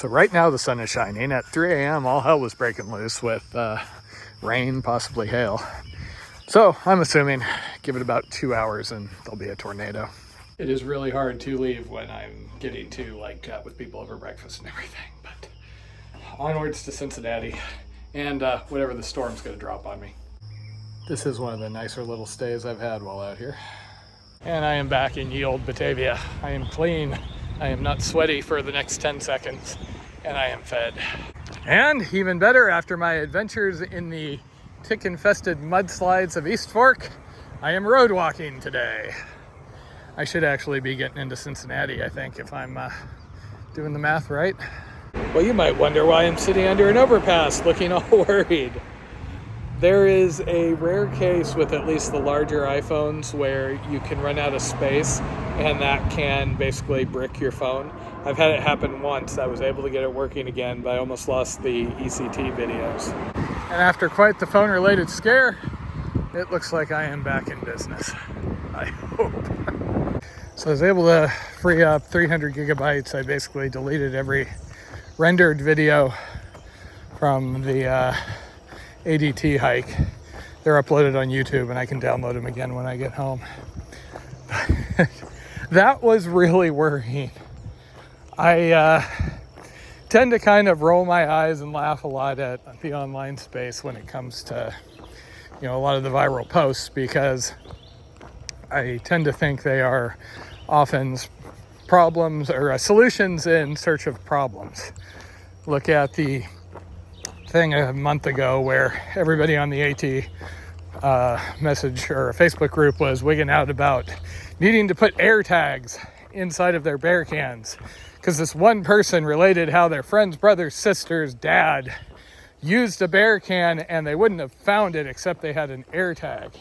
So right now the sun is shining. At 3 a.m. all hell was breaking loose with rain, possibly hail. So I'm assuming give it about 2 hours and there'll be a tornado. It is really hard to leave when I'm getting to like chat with people over breakfast and everything, but onwards to Cincinnati and whatever the storm's gonna drop on me. This is one of the nicer little stays I've had while out here. And I am back in ye old Batavia. I am clean. I am not sweaty for the next 10 seconds, and I am fed. And even better, after my adventures in the tick-infested mudslides of East Fork, I am road walking today. I should actually be getting into Cincinnati, I think, if I'm doing the math right. Well, you might wonder why I'm sitting under an overpass looking all worried. There is a rare case with at least the larger iPhones where you can run out of space and that can basically brick your phone. I've had it happen once. I was able to get it working again, but I almost lost the ECT videos. And after quite the phone-related scare, it looks like I am back in business. I hope. So I was able to free up 300 gigabytes. I basically deleted every rendered video from the ADT hike. They're uploaded on YouTube and I can download them again when I get home. That was really worrying. I tend to kind of roll my eyes and laugh a lot at the online space when it comes to, you know, a lot of the viral posts, because I tend to think they are often problems or solutions in search of problems. Look at the thing a month ago where everybody on the AT message or Facebook group was wigging out about needing to put air tags inside of their bear cans because this one person related how their friend's brother's sister's dad used a bear can and they wouldn't have found it except they had an air tag.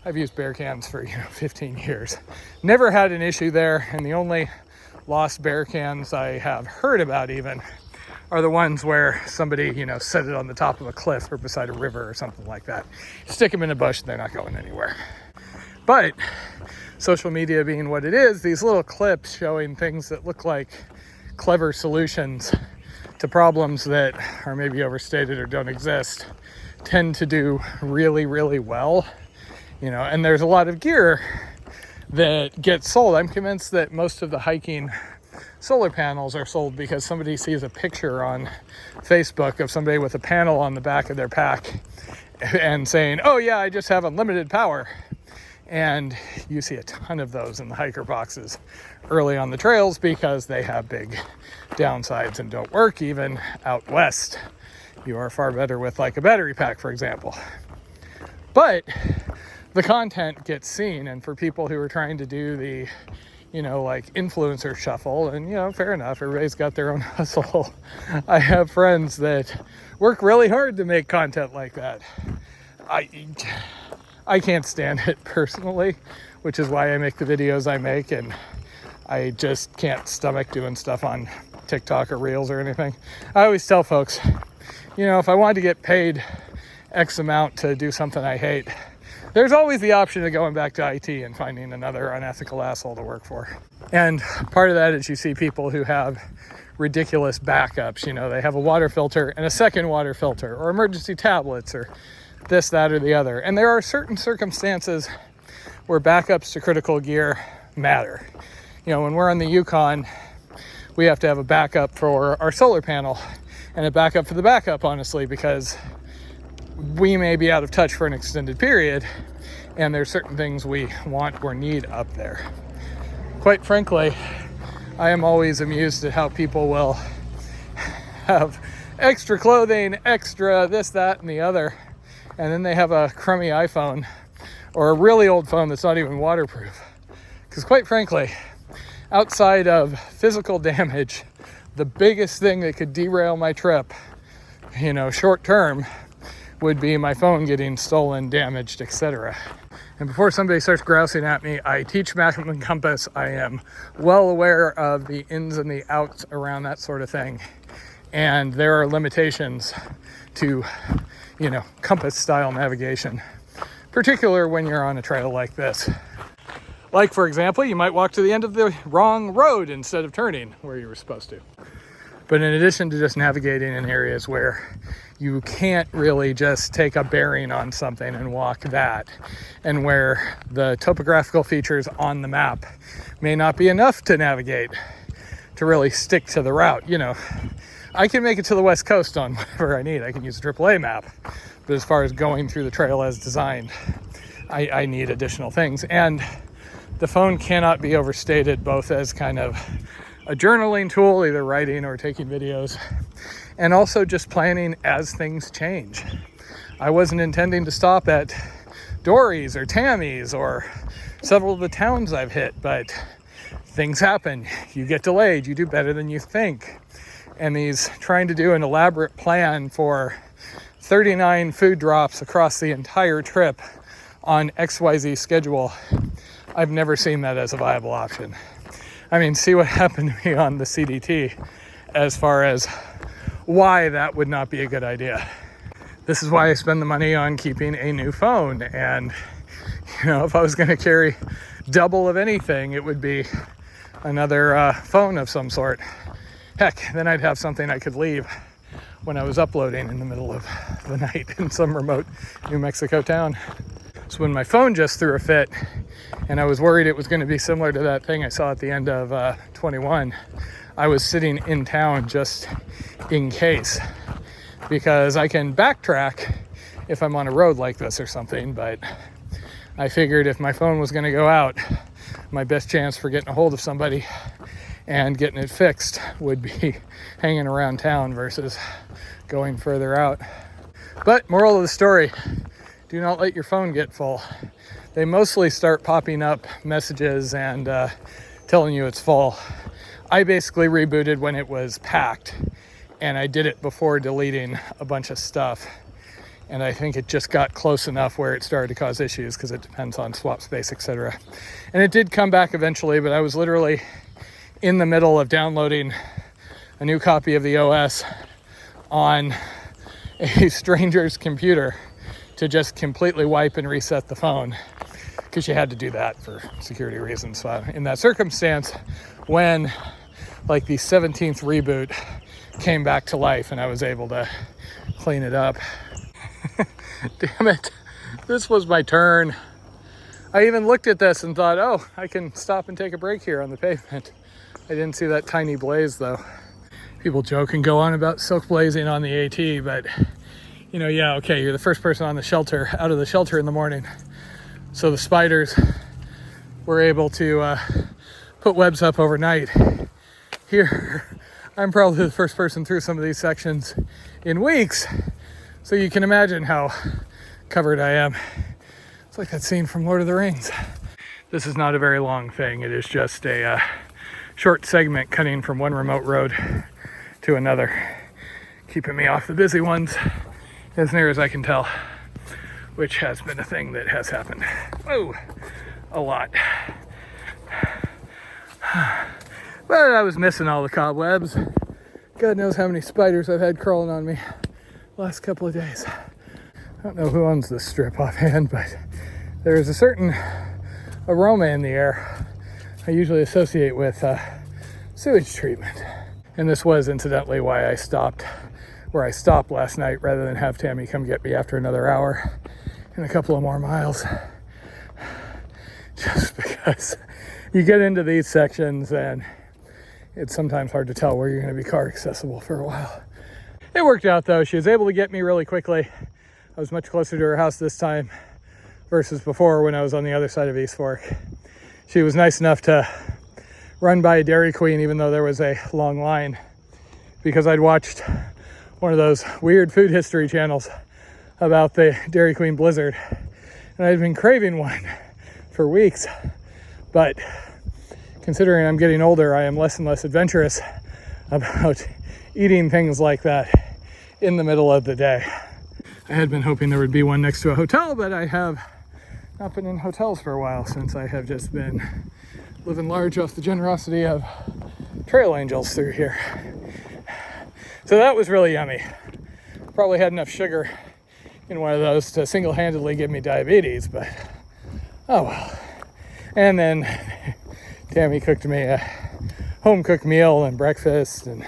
I've used bear cans for 15 years. Never had an issue there, and the only lost bear cans I have heard about even are the ones where somebody, set it on the top of a cliff or beside a river or something like that. Stick them in a bush and they're not going anywhere. But social media being what it is, these little clips showing things that look like clever solutions to problems that are maybe overstated or don't exist tend to do really, really well. And there's a lot of gear that gets sold. I'm convinced that most of the hiking solar panels are sold because somebody sees a picture on Facebook of somebody with a panel on the back of their pack and saying, oh yeah, I just have unlimited power. And you see a ton of those in the hiker boxes early on the trails because they have big downsides and don't work even out west. You are far better with like a battery pack, for example. But the content gets seen, and for people who are trying to do the like influencer shuffle, and fair enough, everybody's got their own hustle. I have friends that work really hard to make content like that. I can't stand it personally, which is why I make the videos I make, and I just can't stomach doing stuff on TikTok or Reels or anything. I always tell folks, if I wanted to get paid X amount to do something I hate, there's always the option of going back to IT and finding another unethical asshole to work for. And part of that is you see people who have ridiculous backups. They have a water filter and a second water filter, or emergency tablets, or this, that, or the other. And there are certain circumstances where backups to critical gear matter. When we're on the Yukon, we have to have a backup for our solar panel and a backup for the backup, honestly, because we may be out of touch for an extended period, and there's certain things we want or need up there. Quite frankly, I am always amused at how people will have extra clothing, extra this, that, and the other, and then they have a crummy iPhone or a really old phone that's not even waterproof. Because quite frankly, outside of physical damage, the biggest thing that could derail my trip, short term, would be my phone getting stolen, damaged, etc. And before somebody starts grousing at me, I teach map and compass. I am well aware of the ins and the outs around that sort of thing. And there are limitations to, compass style navigation, particularly when you're on a trail like this. Like, for example, you might walk to the end of the wrong road instead of turning where you were supposed to. But in addition to just navigating in areas where you can't really just take a bearing on something and walk that, and where the topographical features on the map may not be enough to navigate to really stick to the route. You know, I can make it to the West Coast on whatever I need. I can use a AAA map. But as far as going through the trail as designed, I need additional things. And the phone cannot be overstated, both as kind of a journaling tool, either writing or taking videos, and also just planning as things change. I wasn't intending to stop at Dory's or Tammy's or several of the towns I've hit, but things happen. You get delayed. You do better than you think. And these trying to do an elaborate plan for 39 food drops across the entire trip on XYZ schedule, I've never seen that as a viable option. I mean, see what happened to me on the CDT as far as why that would not be a good idea. This is why I spend the money on keeping a new phone. And, you know, if I was going to carry double of anything, it would be another phone of some sort. Heck, then I'd have something I could leave when I was uploading in the middle of the night in some remote New Mexico town. So when my phone just threw a fit, and I was worried it was going to be similar to that thing I saw at the end of 21, I was sitting in town just in case, because I can backtrack if I'm on a road like this or something, but I figured if my phone was going to go out, my best chance for getting a hold of somebody and getting it fixed would be hanging around town versus going further out. But moral of the story, do not let your phone get full. They mostly start popping up messages and telling you it's full. I basically rebooted when it was packed, and I did it before deleting a bunch of stuff. And I think it just got close enough where it started to cause issues because it depends on swap space, etc. And it did come back eventually, but I was literally in the middle of downloading a new copy of the OS on a stranger's computer to just completely wipe and reset the phone, because you had to do that for security reasons. So in that circumstance, when like the 17th reboot came back to life and I was able to clean it up. Damn it, this was my turn. I even looked at this and thought, oh, I can stop and take a break here on the pavement. I didn't see that tiny blaze though. People joke and go on about silk blazing on the AT, but you know, yeah, okay, you're the first person on the shelter, out of the shelter in the morning. So the spiders were able to put webs up overnight. Here, I'm probably the first person through some of these sections in weeks. So you can imagine how covered I am. It's like that scene from Lord of the Rings. This is not a very long thing. It is just a short segment cutting from one remote road to another, keeping me off the busy ones as near as I can tell, which has been a thing that has happened. Whoa, a lot. But I was missing all the cobwebs. God knows how many spiders I've had crawling on me the last couple of days. I don't know who owns this strip offhand, but there is a certain aroma in the air I usually associate with sewage treatment. And this was incidentally why I stopped where I stopped last night rather than have Tammy come get me after another hour and a couple of more miles. Just because you get into these sections and it's sometimes hard to tell where you're going to be car accessible for a while. It worked out though. She was able to get me really quickly. I was much closer to her house this time versus before when I was on the other side of East Fork. She was nice enough to run by a Dairy Queen even though there was a long line, because I'd watched one of those weird food history channels about the Dairy Queen blizzard, and I'd been craving one for weeks. But considering I'm getting older, I am less and less adventurous about eating things like that in the middle of the day. I had been hoping there would be one next to a hotel, but I have not been in hotels for a while since I have just been living large off the generosity of trail angels through here. So that was really yummy. Probably had enough sugar in one of those to single-handedly give me diabetes, but oh well. And then Tammy cooked me a home-cooked meal and breakfast, and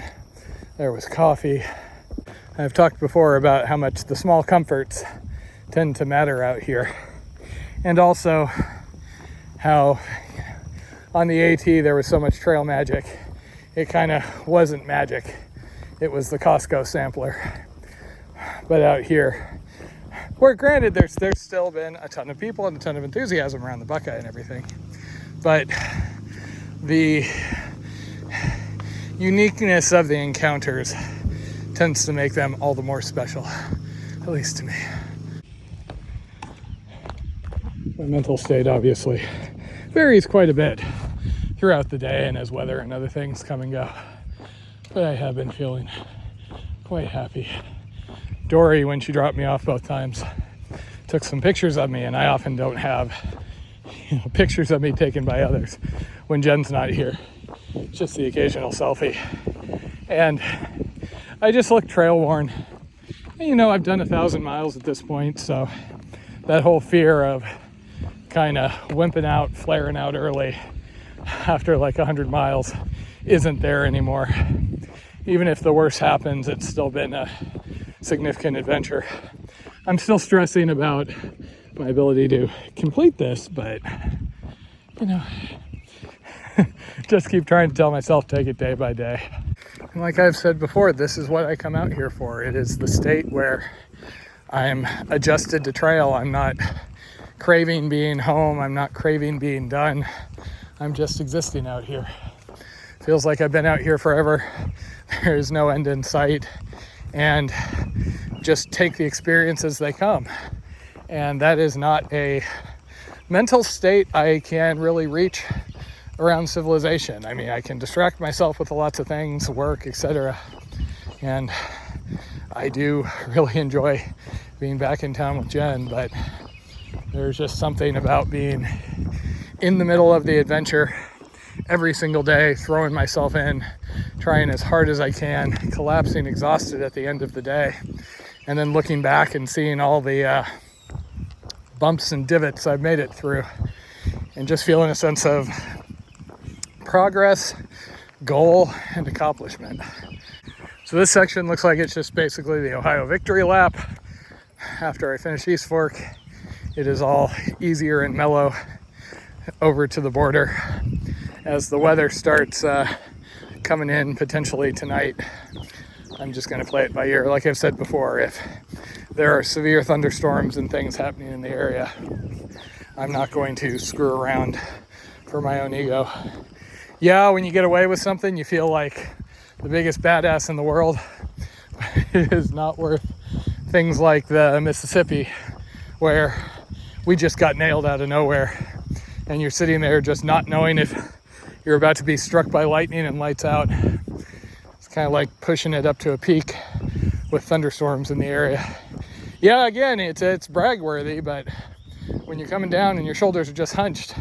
There was coffee. I've talked before about how much the small comforts tend to matter out here. And also how on the AT there was so much trail magic. It kind of wasn't magic. It was the Costco sampler. But out here, where granted there's still been a ton of people and a ton of enthusiasm around the Buckeye and everything, but the uniqueness of the encounters tends to make them all the more special, at least to me. My mental state obviously varies quite a bit throughout the day and as weather and other things come and go, but I have been feeling quite happy. Dory, when she dropped me off both times, took some pictures of me, and I often don't have pictures of me taken by others when Jen's not here. It's just the occasional selfie. And I just look trail worn. And, I've done 1,000 miles at this point, so that whole fear of kind of wimping out, flaring out early after like 100 miles isn't there anymore. Even if the worst happens, it's still been a significant adventure. I'm still stressing about my ability to complete this, but just keep trying to tell myself, take it day by day. And like I've said before, this is what I come out here for. It is the state where I'm adjusted to trail. I'm not craving being home. I'm not craving being done. I'm just existing out here. Feels like I've been out here forever. There's no end in sight. And just take the experience as they come. And that is not a mental state I can really reach around civilization. I mean, I can distract myself with lots of things, work, etc. And I do really enjoy being back in town with Jen, but there's just something about being in the middle of the adventure every single day, throwing myself in, trying as hard as I can, collapsing exhausted at the end of the day, and then looking back and seeing all the bumps and divots I've made it through, and just feeling a sense of progress, goal, and accomplishment. So this section looks like it's just basically the Ohio victory lap. After I finish East Fork, it is all easier and mellow over to the border. As the weather starts coming in potentially tonight, I'm just going to play it by ear. Like I've said before, if there are severe thunderstorms and things happening in the area, I'm not going to screw around for my own ego. Yeah, when you get away with something, you feel like the biggest badass in the world. It is not worth things like the Mississippi, where we just got nailed out of nowhere, and you're sitting there just not knowing if you're about to be struck by lightning and lights out. It's kind of like pushing it up to a peak with thunderstorms in the area. Yeah, again, it's brag worthy, but when you're coming down and your shoulders are just hunched,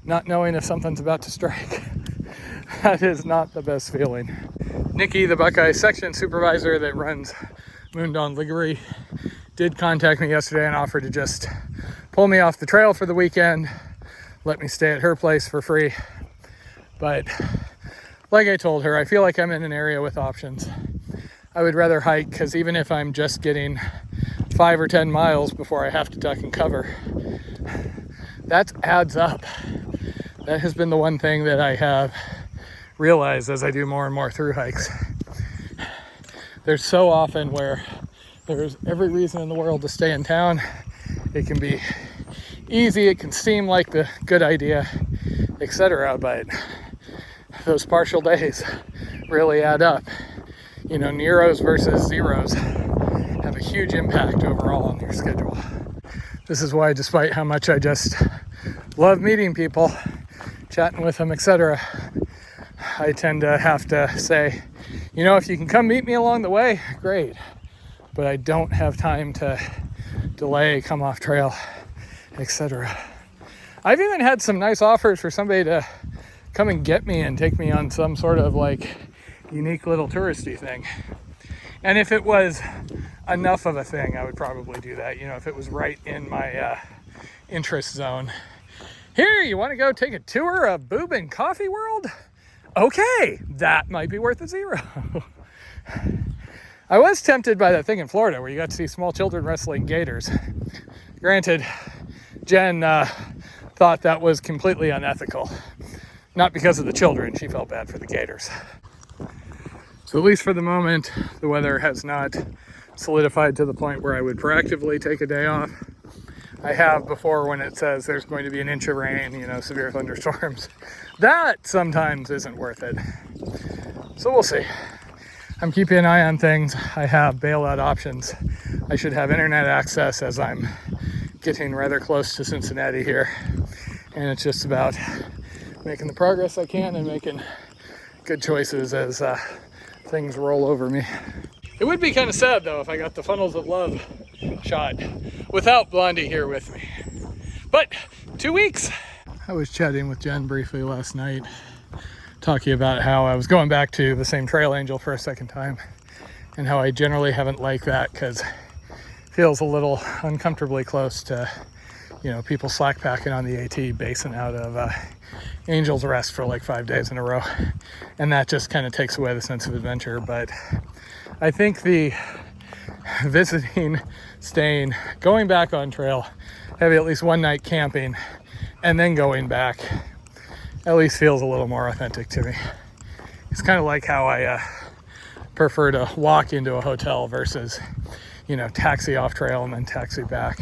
not knowing if something's about to strike, that is not the best feeling. Nikki, the Buckeye section supervisor that runs Moondon Liggery, did contact me yesterday and offered to just pull me off the trail for the weekend, let me stay at her place for free. But like I told her, I feel like I'm in an area with options. I would rather hike, because even if I'm just getting 5 or 10 miles before I have to duck and cover, that adds up. That has been the one thing that I have realized as I do more and more through hikes. There's so often where there's every reason in the world to stay in town. It can be easy, it can seem like the good idea, etc. But those partial days really add up. Neros versus zeros have a huge impact overall on your schedule. This is why, despite how much I just love meeting people, chatting with them, etc., I tend to have to say, if you can come meet me along the way, great. But I don't have time to delay, come off trail, etc. I've even had some nice offers for somebody to come and get me and take me on some sort of unique little touristy thing. And if it was enough of a thing, I would probably do that. If it was right in my interest zone. Here, you want to go take a tour of Boob and Coffee World? Okay, that might be worth a zero. I was tempted by that thing in Florida where you got to see small children wrestling gators. Granted, Jen thought that was completely unethical. Not because of the children, she felt bad for the gators. So at least for the moment, the weather has not solidified to the point where I would proactively take a day off. I have before when it says there's going to be an inch of rain, you know, severe thunderstorms. That sometimes isn't worth it. So we'll see. I'm keeping an eye on things. I have bailout options. I should have internet access as I'm getting rather close to Cincinnati here. And it's just about making the progress I can and making good choices as things roll over me. It would be kind of sad though if I got the Funnels of Love shot without Blondie here with me. But 2 weeks. I was chatting with Jen briefly last night, talking about how I was going back to the same trail angel for a second time and how I generally haven't liked that because it feels a little uncomfortably close to, you know, people slack packing on the AT basing out of Angel's Rest for like 5 days in a row. And that just kind of takes away the sense of adventure. But I think the visiting, staying, going back on trail, having at least one night camping, and then going back at least feels a little more authentic to me. It's kind of like how I prefer to walk into a hotel versus, you know, taxi off trail and then taxi back.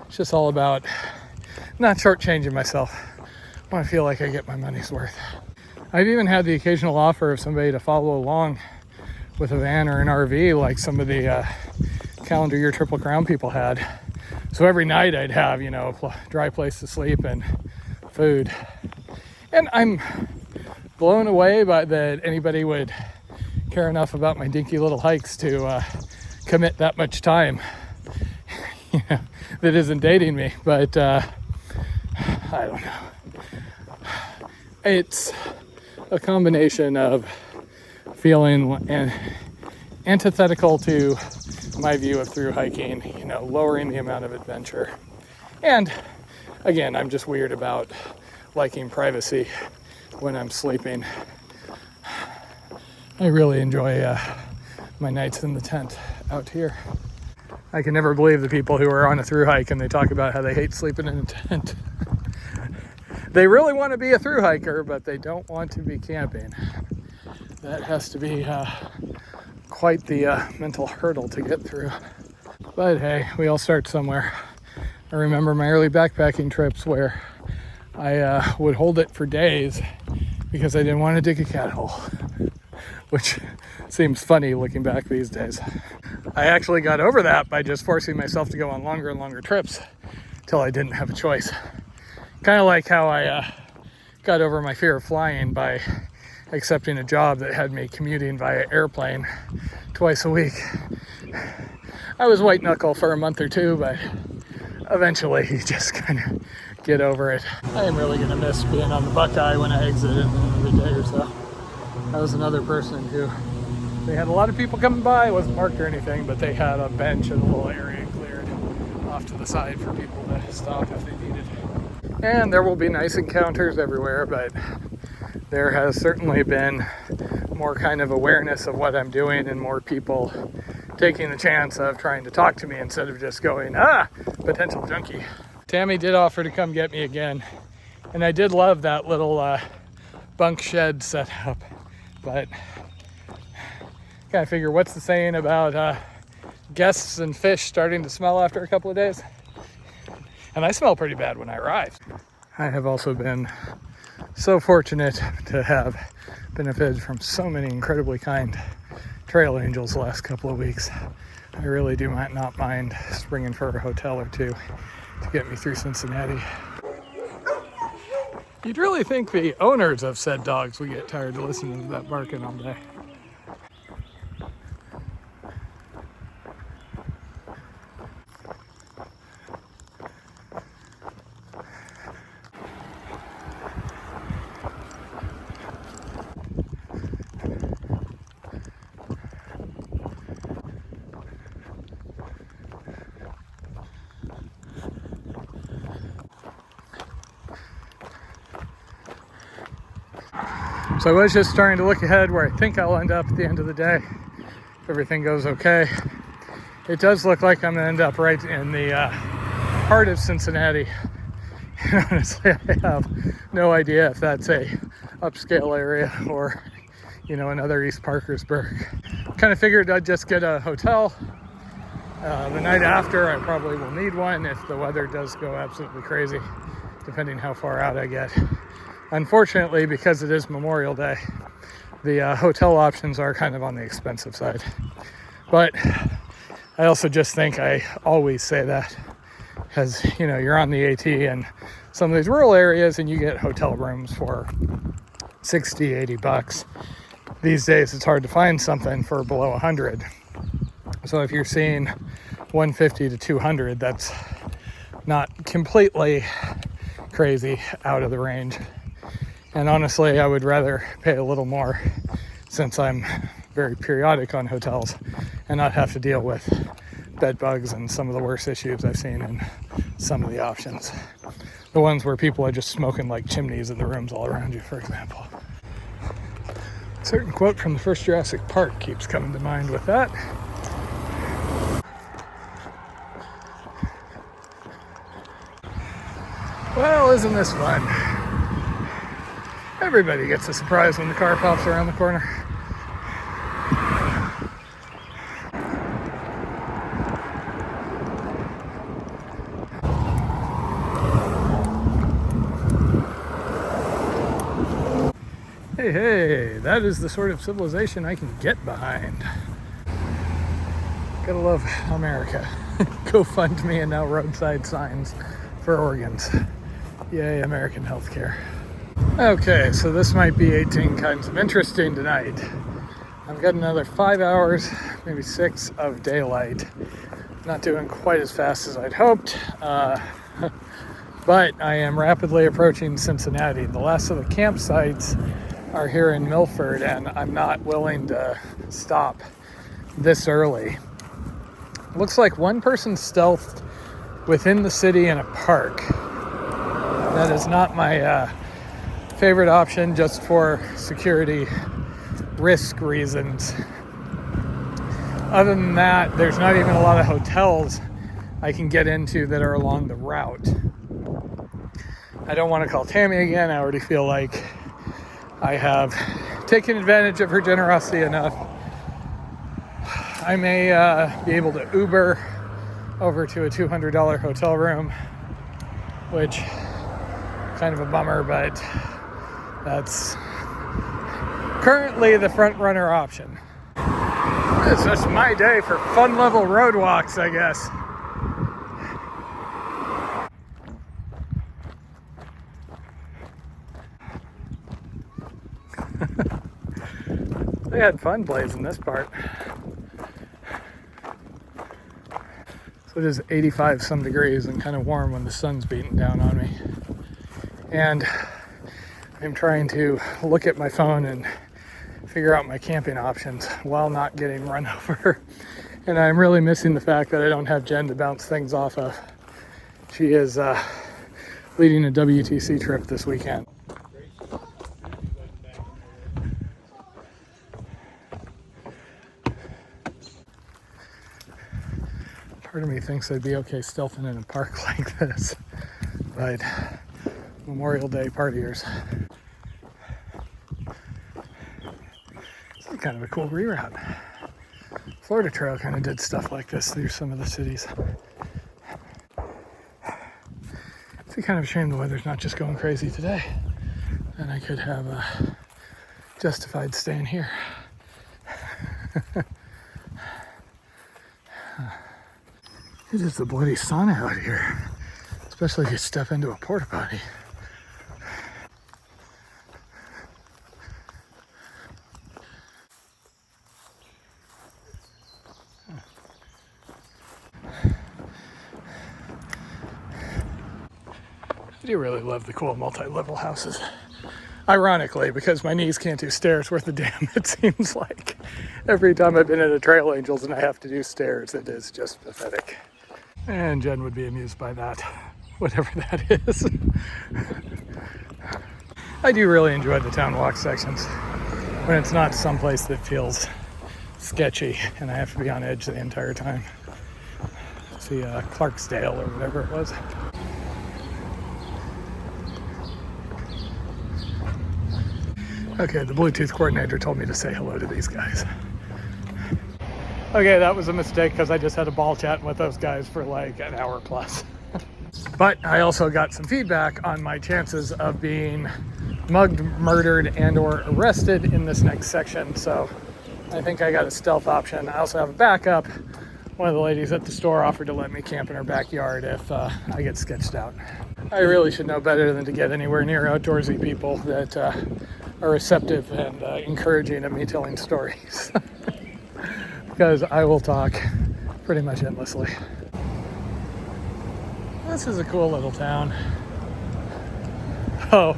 It's just all about not shortchanging myself. I want to feel like I get my money's worth. I've even had the occasional offer of somebody to follow along with a van or an RV like some of the calendar year Triple Crown people had. So every night I'd have, you know, a dry place to sleep and food. And I'm blown away by that anybody would care enough about my dinky little hikes to commit that much time. You know, that isn't dating me, but I don't know. It's a combination of feeling antithetical to my view of through hiking, you know, lowering the amount of adventure. And again, I'm just weird about liking privacy when I'm sleeping. I really enjoy my nights in the tent out here. I can never believe the people who are on a through hike and they talk about how they hate sleeping in a tent. They really want to be a through hiker, but they don't want to be camping. That has to be quite the mental hurdle to get through. But hey, we all start somewhere. I remember my early backpacking trips where I would hold it for days because I didn't want to dig a cat hole, which seems funny looking back these days. I actually got over that by just forcing myself to go on longer and longer trips till I didn't have a choice. Kind of like how I got over my fear of flying by accepting a job that had me commuting via airplane twice a week. I was white knuckle for a month or two, but eventually you just kind of get over it. I am really gonna miss being on the Buckeye when I exit in another day or so. I was another person who, they had a lot of people coming by, it wasn't marked or anything, but they had a bench and a little area cleared off to the side for people to stop if they needed. And there will be nice encounters everywhere, but there has certainly been more kind of awareness of what I'm doing and more people taking the chance of trying to talk to me instead of just going, potential junkie. Tammy did offer to come get me again, and I did love that little bunk shed setup, but kind of figure, what's the saying about guests and fish starting to smell after a couple of days? And I smell pretty bad when I arrived. I have also been so fortunate to have benefited from so many incredibly kind trail angels the last couple of weeks. I really do not mind springing for a hotel or two to get me through Cincinnati. You'd really think the owners of said dogs would get tired of listening to that barking all day. So I was just starting to look ahead where I think I'll end up at the end of the day if everything goes okay. It does look like I'm gonna end up right in the heart of Cincinnati. And honestly, I have no idea if that's a upscale area or, you know, another East Parkersburg. Kind of figured I'd just get a hotel. The night after, I probably will need one if the weather does go absolutely crazy, depending how far out I get. Unfortunately, because it is Memorial Day, the hotel options are kind of on the expensive side. But I also just think I always say that because, you know, you're on the AT in some of these rural areas and you get hotel rooms for 60, 80 bucks. These days, it's hard to find something for below 100. So if you're seeing 150 to 200, that's not completely crazy out of the range. And honestly, I would rather pay a little more since I'm very periodic on hotels and not have to deal with bed bugs and some of the worst issues I've seen in some of the options. The ones where people are just smoking like chimneys in the rooms all around you, for example. A certain quote from the first Jurassic Park keeps coming to mind with that. Well, isn't this fun? Everybody gets a surprise when the car pops around the corner. Hey, that is the sort of civilization I can get behind. Gotta love America. GoFundMe and now roadside signs for organs. Yay, American healthcare. Okay, so this might be 18 kinds of interesting tonight. I've got another 5 hours, maybe 6 of daylight. Not doing quite as fast as I'd hoped, but I am rapidly approaching Cincinnati. The last of the campsites are here in Milford, and I'm not willing to stop this early. Looks like one person stealthed within the city in a park. That is not my favorite option, just for security risk reasons. Other than that, there's not even a lot of hotels I can get into that are along the route. I don't want to call Tammy again. I already feel like I have taken advantage of her generosity enough. I may be able to Uber over to a $200 hotel room, which kind of a bummer, but that's currently the front runner option. It's just my day for fun level road walks, I guess. They had fun blazing this part. So it is 85 some degrees and kind of warm when the sun's beating down on me. And I'm trying to look at my phone and figure out my camping options while not getting run over. And I'm really missing the fact that I don't have Jen to bounce things off of. She is leading a WTC trip this weekend. Part of me thinks I'd be okay stealthing in a park like this, but Memorial Day partiers. This is kind of a cool reroute. Florida Trail kind of did stuff like this through some of the cities. It's a kind of a shame the weather's not just going crazy today. Then I could have justified staying here. It is a bloody sauna out here, especially if you step into a porta potty. I do really love the cool multi-level houses. Ironically, because my knees can't do stairs worth a damn, it seems like. Every time I've been at a Trail Angels and I have to do stairs, it is just pathetic. And Jen would be amused by that, whatever that is. I do really enjoy the town walk sections when it's not someplace that feels sketchy and I have to be on edge the entire time. See Clarksdale or whatever it was. Okay, the Bluetooth coordinator told me to say hello to these guys. Okay, that was a mistake because I just had a ball chatting with those guys for like an hour plus. But I also got some feedback on my chances of being mugged, murdered, and or arrested in this next section. So I think I got a stealth option. I also have a backup. One of the ladies at the store offered to let me camp in her backyard if I get sketched out. I really should know better than to get anywhere near outdoorsy people that are receptive and encouraging of me telling stories. Because I will talk pretty much endlessly. This is a cool little town. Oh,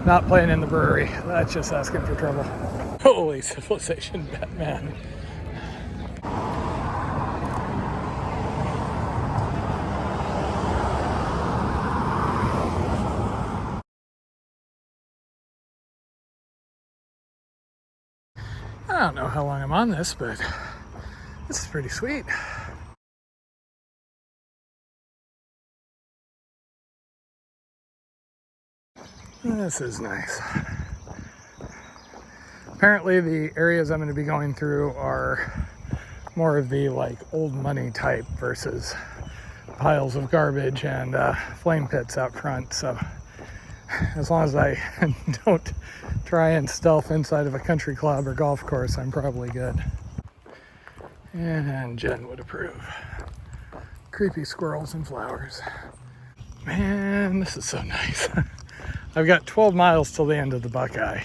not playing in the brewery. That's just asking for trouble. Holy Civilization, Batman. I don't know how long I'm on this, but this is pretty sweet. This is nice. Apparently the areas I'm going to be going through are more of the like old money type versus piles of garbage and flame pits out front. So as long as I don't try and stealth inside of a country club or golf course, I'm probably good. And Jen would approve. Creepy squirrels and flowers. Man, this is so nice. I've got 12 miles till the end of the Buckeye,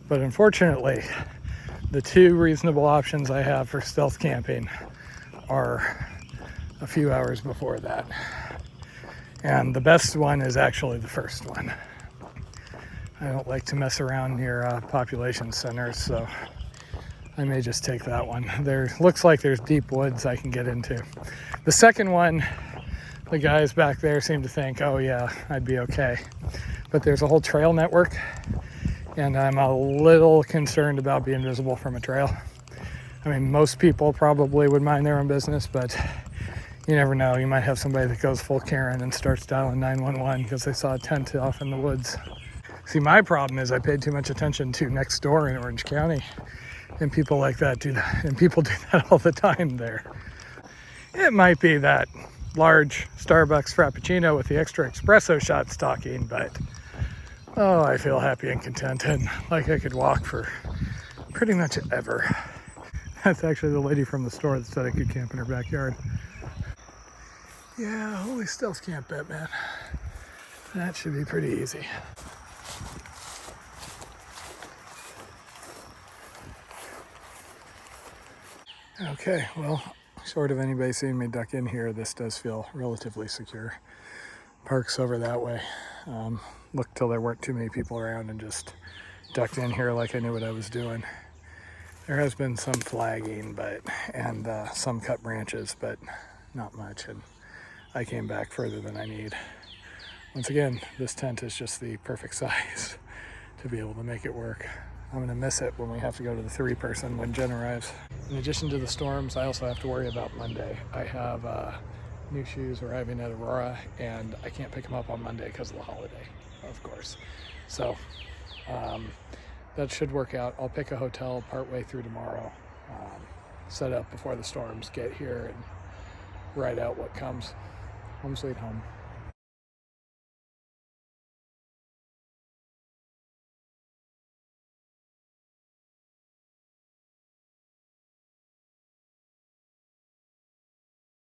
but unfortunately, the two reasonable options I have for stealth camping are a few hours before that. And the best one is actually the first one. I don't like to mess around near population centers, so I may just take that one. There looks like there's deep woods I can get into. The second one, the guys back there seem to think, oh yeah, I'd be okay. But there's a whole trail network, and I'm a little concerned about being visible from a trail. I mean, most people probably would mind their own business, but you never know. You might have somebody that goes full Karen and starts dialing 911 because they saw a tent off in the woods. See, my problem is I paid too much attention to next door in Orange County, and people like that do that, and people do that all the time there. It might be that large Starbucks Frappuccino with the extra espresso shots talking, but oh, I feel happy and content and like I could walk for pretty much ever. That's actually the lady from the store that said I could camp in her backyard. Yeah, holy stealth camp, Batman. That should be pretty easy. Okay, well, short of anybody seeing me duck in here, this does feel relatively secure. Park's over that way. Looked till there weren't too many people around and just ducked in here like I knew what I was doing. There has been some flagging and some cut branches, but not much, and I came back further than I need. Once again, this tent is just the perfect size to be able to make it work. I'm going to miss it when we have to go to the 3-person when Jen arrives. In addition to the storms, I also have to worry about Monday. I have new shoes arriving at Aurora, and I can't pick them up on Monday because of the holiday, of course. So that should work out. I'll pick a hotel partway through tomorrow, set up before the storms get here, and ride out what comes. Home sweet home.